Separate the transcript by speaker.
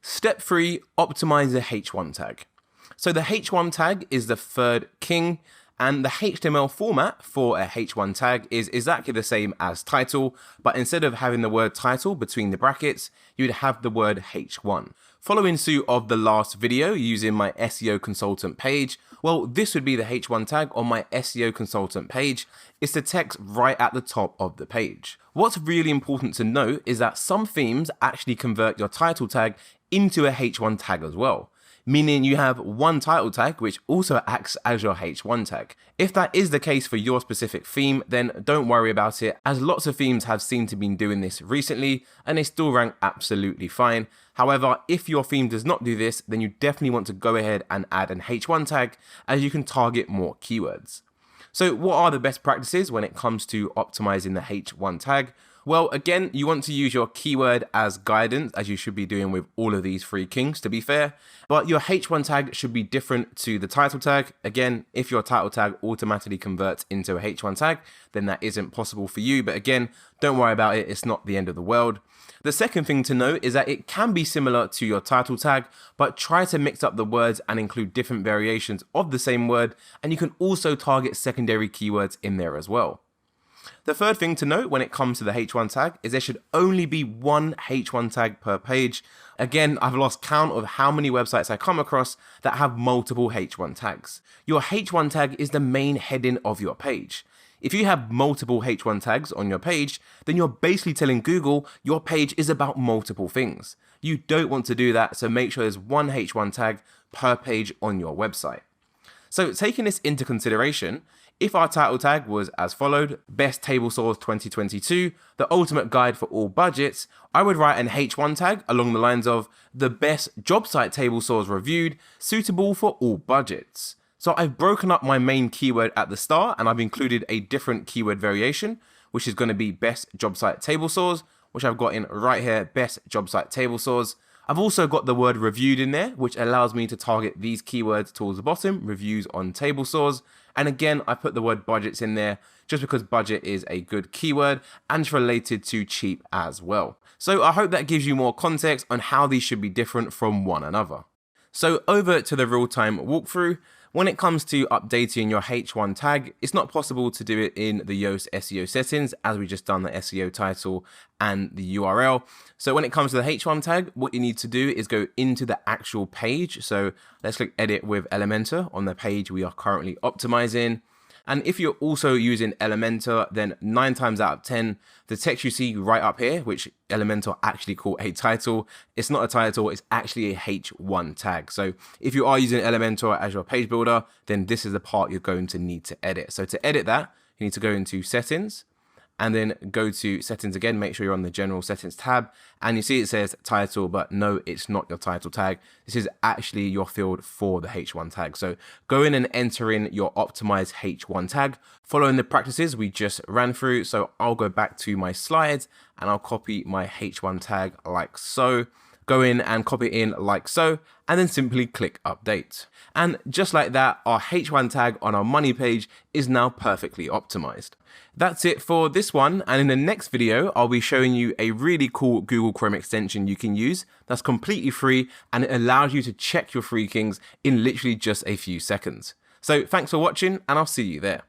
Speaker 1: Step 3, optimize the H1 tag. So the H1 tag is the third king, and the HTML format for a H1 tag is exactly the same as title, but instead of having the word title between the brackets, you'd have the word H1. Following suit of the last video using my SEO consultant page, well, this would be the H1 tag on my SEO consultant page. It's the text right at the top of the page. What's really important to note is that some themes actually convert your title tag into a H1 tag as well, meaning you have one title tag which also acts as your H1 tag. If that is the case for your specific theme, then don't worry about it, as lots of themes have seemed to be doing this recently and they still rank absolutely fine. However, if your theme does not do this, then you definitely want to go ahead and add an H1 tag, as you can target more keywords. So what are the best practices when it comes to optimizing the H1 tag? Well, again, you want to use your keyword as guidance, as you should be doing with all of these three kings, to be fair. But your H1 tag should be different to the title tag. Again, if your title tag automatically converts into a H1 tag, then that isn't possible for you. But again, don't worry about it. It's not the end of the world. The second thing to note is that it can be similar to your title tag, but try to mix up the words and include different variations of the same word. And you can also target secondary keywords in there as well. The third thing to note when it comes to the H1 tag is there should only be one H1 tag per page. Again, I've lost count of how many websites I come across that have multiple H1 tags. Your H1 tag is the main heading of your page. If you have multiple H1 tags on your page, then you're basically telling Google your page is about multiple things. You don't want to do that, so make sure there's one H1 tag per page on your website. So taking this into consideration, if our title tag was as followed, Best Table Saws 2022, the ultimate guide for all budgets, I would write an H1 tag along the lines of the best job site table saws reviewed, suitable for all budgets. So I've broken up my main keyword at the start and I've included a different keyword variation, which is going to be best job site table saws, which I've got in right here, best job site table saws. I've also got the word reviewed in there, which allows me to target these keywords towards the bottom, reviews on table saws. And again, I put the word budgets in there just because budget is a good keyword and it's related to cheap as well. So I hope that gives you more context on how these should be different from one another. So over to the real-time walkthrough. When it comes to updating your H1 tag, it's not possible to do it in the Yoast SEO settings, as we just done the SEO title and the URL. So when it comes to the H1 tag, what you need to do is go into the actual page. So let's click edit with Elementor on the page we are currently optimizing. And if you're also using Elementor, then 9 times out of 10, the text you see right up here, which Elementor actually call a title, it's not a title, it's actually a H1 tag. So if you are using Elementor as your page builder, then this is the part you're going to need to edit. So to edit that, you need to go into settings and then go to settings again, make sure you're on the general settings tab, and you see it says title, but no, it's not your title tag. This is actually your field for the H1 tag. So go in and enter in your optimized H1 tag, following the practices we just ran through. So I'll go back to my slides and I'll copy my H1 tag like so. Go in and copy it in like so, and then simply click update. And just like that, our H1 tag on our money page is now perfectly optimized. That's it for this one, and in the next video, I'll be showing you a really cool Google Chrome extension you can use that's completely free, and it allows you to check your free kings in literally just a few seconds. So thanks for watching, and I'll see you there.